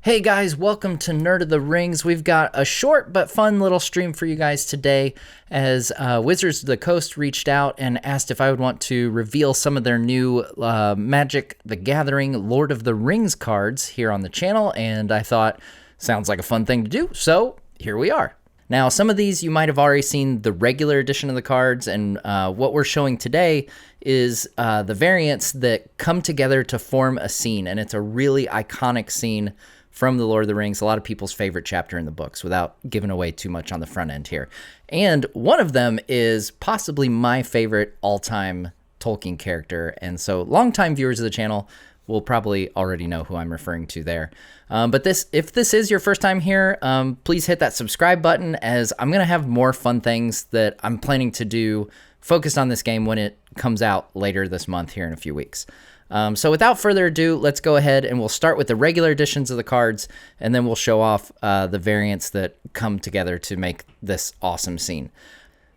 Hey guys, welcome to Nerd of the Rings. We've got a short but fun little stream for you guys today as Wizards of the Coast reached out and asked if I would want to reveal some of their new Magic the Gathering Lord of the Rings cards here on the channel, and I thought, sounds like a fun thing to do, so here we are. Now, some of these you might have already seen the regular edition of the cards, and what we're showing today is the variants that come together to form a scene, and it's a really iconic scene from the Lord of the Rings, a lot of people's favorite chapter in the books, without giving away too much on the front end here. And one of them is possibly my favorite all-time Tolkien character, and so longtime viewers of the channel will probably already know who I'm referring to there. But if this is your first time here, please hit that subscribe button, as I'm going to have more fun things that I'm planning to do focused on this game when it comes out later this month here in a few weeks. So without further ado, let's go ahead and we'll start with the regular editions of the cards, and then we'll show off the variants that come together to make this awesome scene.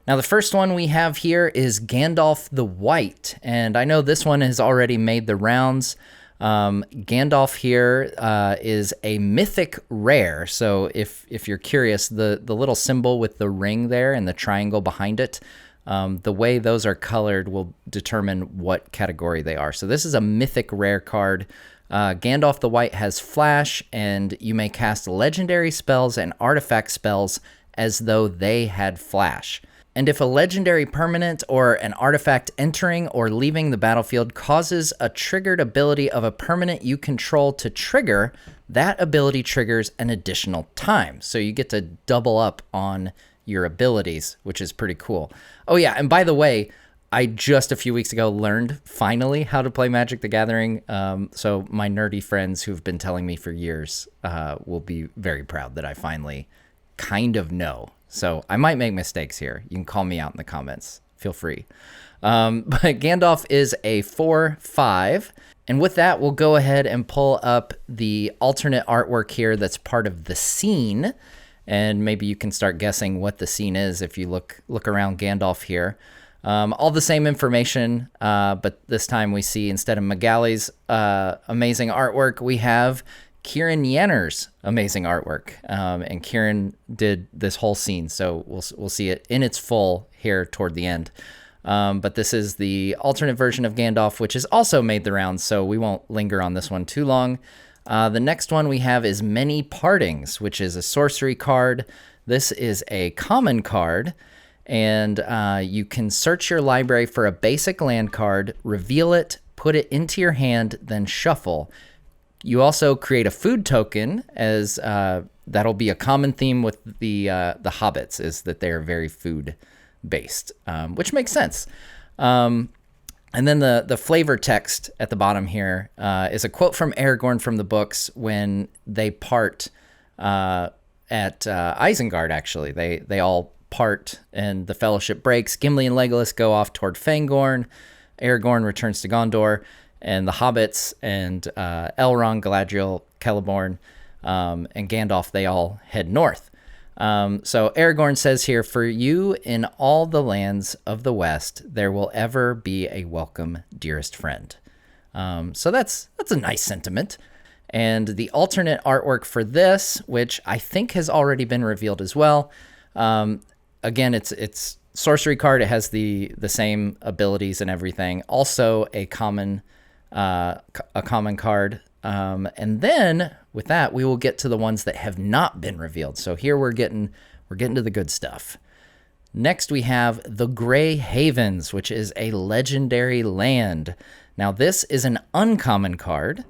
Now, the first one we have here is Gandalf the White, and I know this one has already made the rounds. Gandalf here is a mythic rare, so if you're curious, the little symbol with the ring there and the triangle behind it, the way those are colored will determine what category they are. So this is a mythic rare card. Gandalf the White has flash, and you may cast legendary spells and artifact spells as though they had flash. And if a legendary permanent or an artifact entering or leaving the battlefield causes a triggered ability of a permanent you control to trigger, that ability triggers an additional time. So you get to double up on your abilities, which is pretty cool. Oh yeah, and by the way, I just a few weeks ago learned finally how to play Magic the Gathering, so my nerdy friends who've been telling me for years will be very proud that I finally kind of know. So I might make mistakes here. You can call me out in the comments. Feel free. But Gandalf is a 4/5, and with that, we'll go ahead and pull up the alternate artwork here that's part of the scene. And maybe you can start guessing what the scene is if you look around Gandalf here. All the same information, but this time we see, instead of Magali's amazing artwork, we have Kieran Yenner's amazing artwork. And Kieran did this whole scene, so we'll see it in its full here toward the end. But this is the alternate version of Gandalf, which has also made the rounds, so we won't linger on this one too long. The next one we have is Many Partings, which is a sorcery card. This is a common card, and you can search your library for a basic land card, reveal it, put it into your hand, then shuffle. You also create a food token, as that'll be a common theme with the hobbits, is that they're very food-based, which makes sense. And then the flavor text at the bottom here is a quote from Aragorn from the books when they part at Isengard, actually. They all part and the Fellowship breaks. Gimli and Legolas go off toward Fangorn. Aragorn returns to Gondor. And the hobbits and Elrond, Galadriel, Celeborn, and Gandalf, they all head north. So Aragorn says here, "For you in all the lands of the West, there will ever be a welcome, dearest friend." So that's a nice sentiment. And the alternate artwork for this, which I think has already been revealed as well. Again, it's sorcery card. It has the same abilities and everything. Also a common card. And then with that, we will get to the ones that have not been revealed. So here we're getting to the good stuff. Next, we have the Grey Havens, which is a legendary land. Now, this is an uncommon card,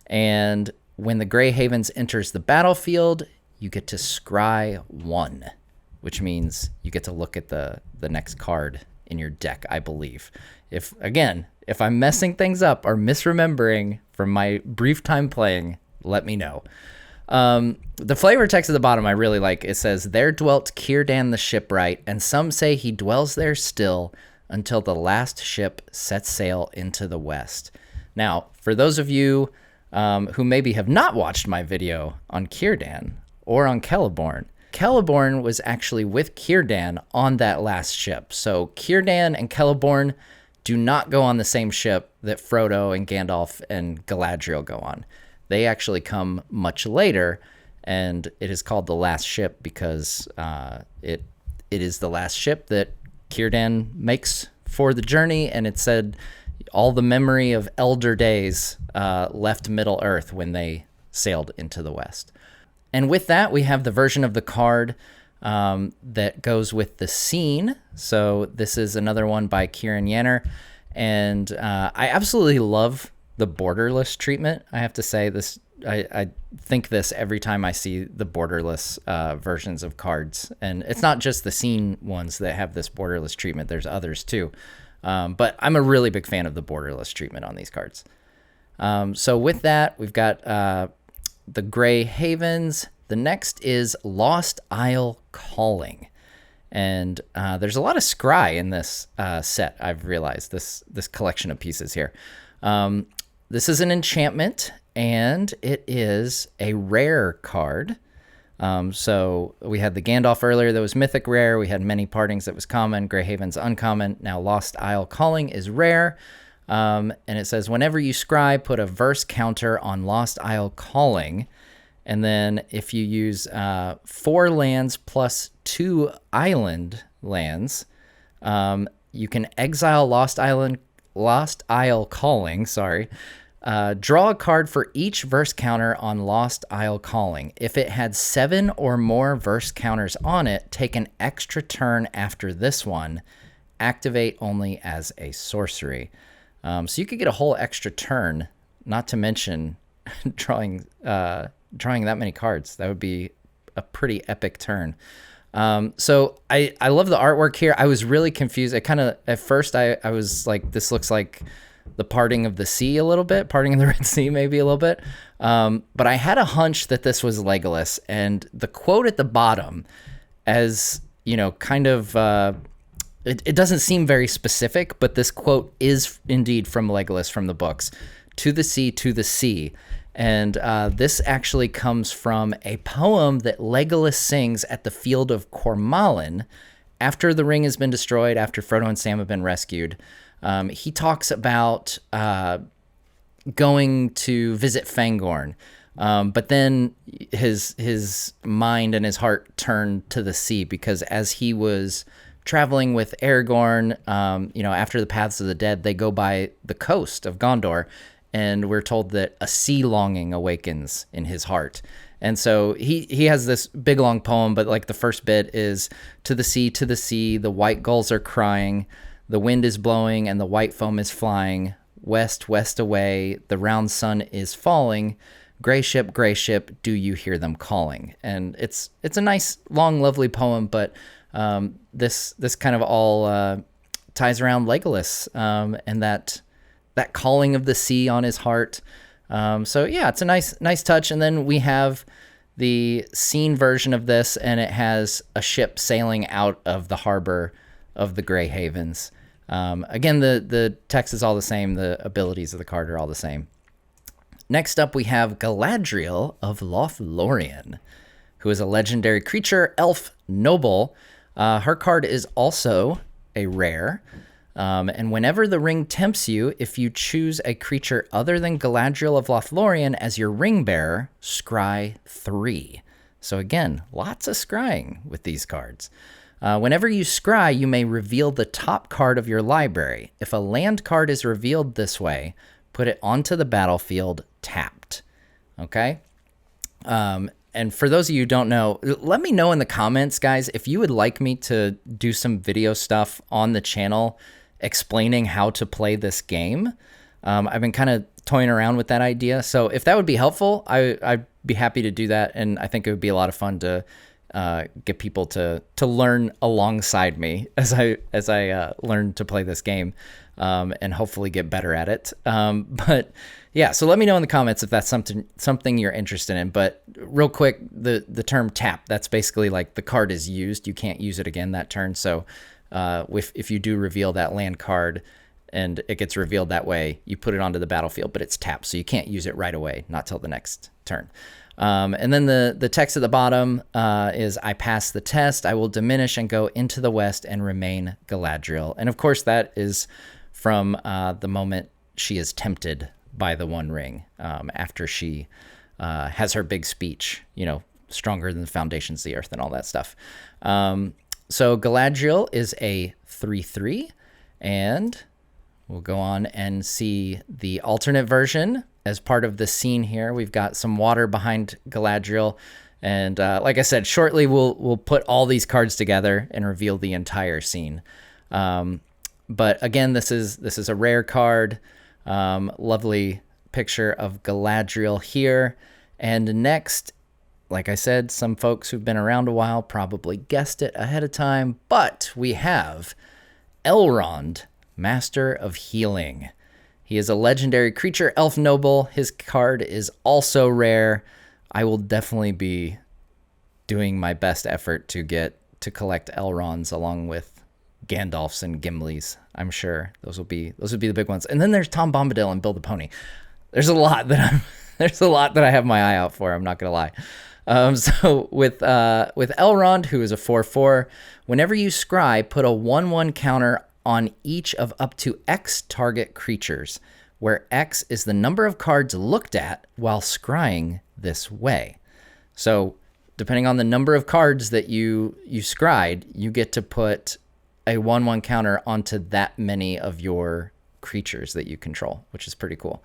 and when the Grey Havens enters the battlefield, you get to scry 1, which means you get to look at the next card in your deck, I believe. If I'm messing things up or misremembering from my brief time playing, let me know. The flavor text at the bottom I really like. It says, "There dwelt Círdan the shipwright, and some say he dwells there still until the last ship sets sail into the west." Now, for those of you who maybe have not watched my video on Círdan or on Celeborn, Celeborn was actually with Círdan on that last ship. So Círdan and Celeborn do not go on the same ship that Frodo and Gandalf and Galadriel go on. they actually come much later, and it is called the last ship because it is the last ship that Círdan makes for the journey, and it said all the memory of elder days left Middle Earth when they sailed into the west. And with that, we have the version of the card that goes with the scene. So this is another one by Kieran Yanner, and I absolutely love the borderless treatment. I have to say this. I think this every time I see the borderless versions of cards, and it's not just the scene ones that have this borderless treatment. There's others too, but I'm a really big fan of the borderless treatment on these cards. So with that, we've got the Grey Havens. The next is Lost Isle Calling, and there's a lot of scry in this set. I've realized this collection of pieces here. This is an enchantment, and it is a rare card. So we had the Gandalf earlier that was mythic rare. We had Many Partings that was common. Grey Haven's uncommon. Now Lost Isle Calling is rare. And it says, whenever you scry, put a verse counter on Lost Isle Calling. And then if you use 4 lands plus 2 island lands, you can exile Lost Isle Calling, draw a card for each verse counter on Lost Isle Calling. If it had 7 or more verse counters on it, take an extra turn after this one. Activate only as a sorcery. So you could get a whole extra turn, not to mention drawing that many cards. That would be a pretty epic turn. So I love the artwork here. I was really confused. At first I was like, this looks like the parting of the sea a little bit, parting of the Red Sea maybe a little bit. But I had a hunch that this was Legolas, and the quote at the bottom, as you know, kind of, it doesn't seem very specific, but this quote is indeed from Legolas from the books. To the sea, to the sea. And this actually comes from a poem that Legolas sings at the field of Cormallen after the ring has been destroyed, after Frodo and Sam have been rescued. He talks about going to visit Fangorn, but then his mind and his heart turned to the sea, because as he was traveling with Aragorn, after the Paths of the Dead, they go by the coast of Gondor, and we're told that a sea longing awakens in his heart. And so he has this big long poem, but like the first bit is, to the sea, the white gulls are crying, the wind is blowing and the white foam is flying, west, west away, the round sun is falling, gray ship, do you hear them calling? And it's a nice, long, lovely poem, but this kind of all ties around Legolas and that calling of the sea on his heart. So yeah, it's a nice touch. And then we have the scene version of this, and it has a ship sailing out of the harbor of the Grey Havens. Again, the text is all the same. The abilities of the card are all the same. Next up, we have Galadriel of Lothlorien, who is a legendary creature, elf, noble. Her card is also a rare. And whenever the ring tempts you, if you choose a creature other than Galadriel of Lothlorien as your ring bearer, scry 3. So again, lots of scrying with these cards. Whenever you scry, you may reveal the top card of your library. If a land card is revealed this way, put it onto the battlefield tapped. Okay? And for those of you who don't know, let me know in the comments, guys, if you would like me to do some video stuff on the channel explaining how to play this game. I've been kind of toying around with that idea. So if that would be helpful, I'd be happy to do that. And I think it would be a lot of fun to get people to learn alongside me as I learn to play this game, and hopefully get better at it. But yeah, so let me know in the comments if that's something you're interested in. But real quick, the term tap, that's basically like the card is used. You can't use it again that turn. So if you do reveal that land card and it gets revealed that way, you put it onto the battlefield, but it's tapped. So you can't use it right away, not till the next turn. And then the text at the bottom is, I pass the test, I will diminish and go into the west and remain Galadriel. And of course that is from the moment she is tempted by the One Ring after she has her big speech, stronger than the foundations of the earth and all that stuff. So Galadriel is a 3/3, and we'll go on and see the alternate version as part of the scene here. We've got some water behind Galadriel, and like I said, shortly we'll put all these cards together and reveal the entire scene. But again, this is a rare card. Lovely picture of Galadriel here. And next, like I said, some folks who've been around a while probably guessed it ahead of time, but we have Elrond, Master of Healing. He is a legendary creature, elf noble. His card is also rare. I will definitely be doing my best effort to collect Elronds along with Gandalfs and Gimlis. I'm sure those will be the big ones. And then there's Tom Bombadil and Bill the Pony. There's a lot that I have my eye out for. I'm not gonna lie. So with Elrond, who is a 4/4, whenever you scry, put a 1/1 counter on each of up to X target creatures, where X is the number of cards looked at while scrying this way. So depending on the number of cards that you scryed, you get to put a 1/1 counter onto that many of your creatures that you control, which is pretty cool.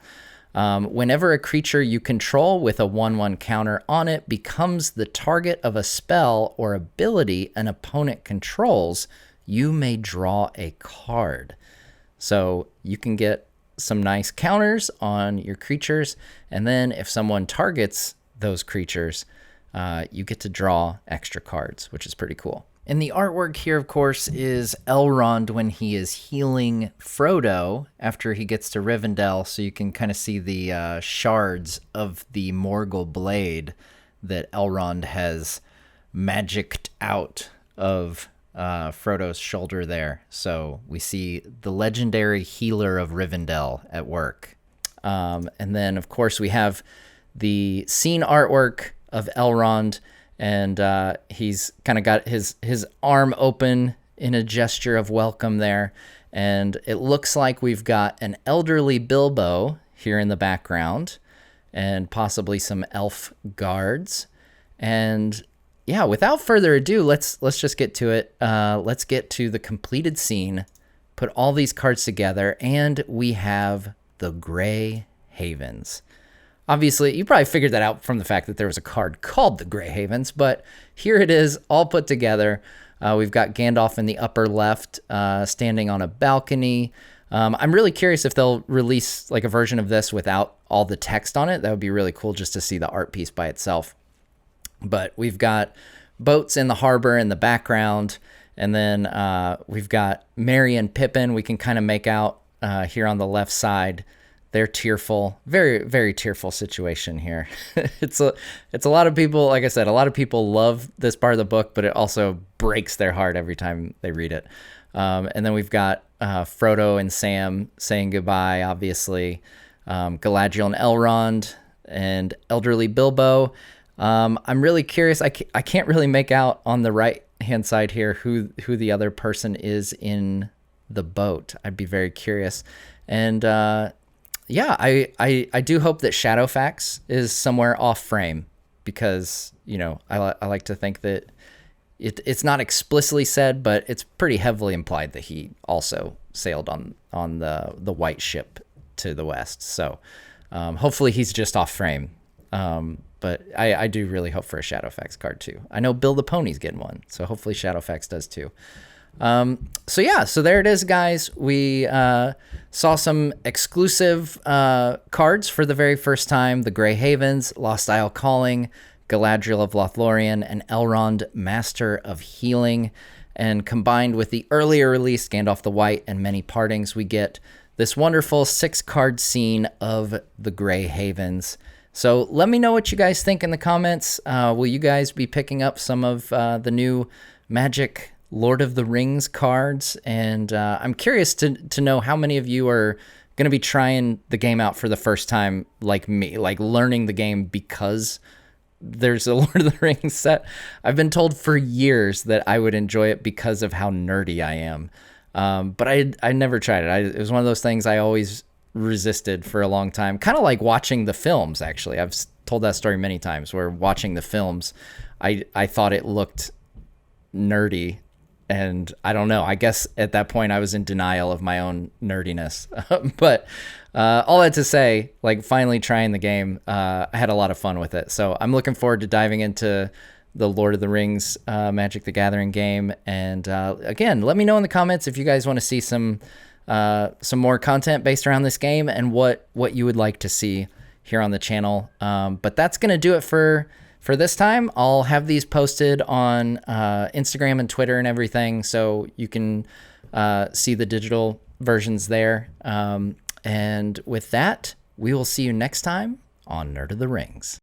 Whenever a creature you control with a 1/1 counter on it becomes the target of a spell or ability an opponent controls, you may draw a card. So you can get some nice counters on your creatures, and then if someone targets those creatures, you get to draw extra cards, which is pretty cool. And the artwork here, of course, is Elrond when he is healing Frodo after he gets to Rivendell, so you can kind of see the shards of the Morgul blade that Elrond has magicked out of Frodo's shoulder there. So we see the legendary healer of Rivendell at work. And then, of course, we have the scene artwork of Elrond, and he's kind of got his arm open in a gesture of welcome there. And it looks like we've got an elderly Bilbo here in the background and possibly some elf guards. And yeah, without further ado, let's just get to it. Let's get to the completed scene, put all these cards together, and we have the Grey Havens. Obviously, you probably figured that out from the fact that there was a card called the Grey Havens, but here it is all put together. We've got Gandalf in the upper left, standing on a balcony. I'm really curious if they'll release like a version of this without all the text on it. That would be really cool just to see the art piece by itself. But we've got boats in the harbor in the background, and then we've got Merry and Pippin. We can kind of make out here on the left side. They're tearful, very, very tearful situation here. It's a lot of people, like I said, a lot of people love this part of the book, but it also breaks their heart every time they read it. And then we've got Frodo and Sam saying goodbye, obviously. Galadriel and Elrond and elderly Bilbo. I'm really curious. I can't really make out on the right-hand side here who the other person is in the boat. I'd be very curious. And yeah, I do hope that Shadowfax is somewhere off frame, because, I like to think that it's not explicitly said, but it's pretty heavily implied that he also sailed on the white ship to the west. So hopefully he's just off frame. But I do really hope for a Shadowfax card too. I know Bill the Pony's getting one, so hopefully Shadowfax does too. So there it is, guys. We saw some exclusive cards for the very first time: the Grey Havens, Lost Isle Calling, Galadriel of Lothlorien, and Elrond, Master of Healing. And combined with the earlier release, Gandalf the White and Many Partings, we get this wonderful 6-card scene of the Grey Havens. So let me know what you guys think in the comments. Will you guys be picking up some of the new Magic Lord of the Rings cards? And I'm curious to know how many of you are going to be trying the game out for the first time, like me, like learning the game because there's a Lord of the Rings set. I've been told for years that I would enjoy it because of how nerdy I am. But I never tried it. It was one of those things I always resisted for a long time. Kind of like watching the films, actually. I've told that story many times, where watching the films, I thought it looked nerdy. And I don't know, I guess at that point I was in denial of my own nerdiness. But all that to say, like, finally trying the game, I had a lot of fun with it. So I'm looking forward to diving into the Lord of the Rings Magic the Gathering game. And again, let me know in the comments if you guys want to see some more content based around this game, and what you would like to see here on the channel. But that's going to do it for this time. I'll have these posted on Instagram and Twitter and everything, so you can see the digital versions there. And with that, we will see you next time on Nerd of the Rings.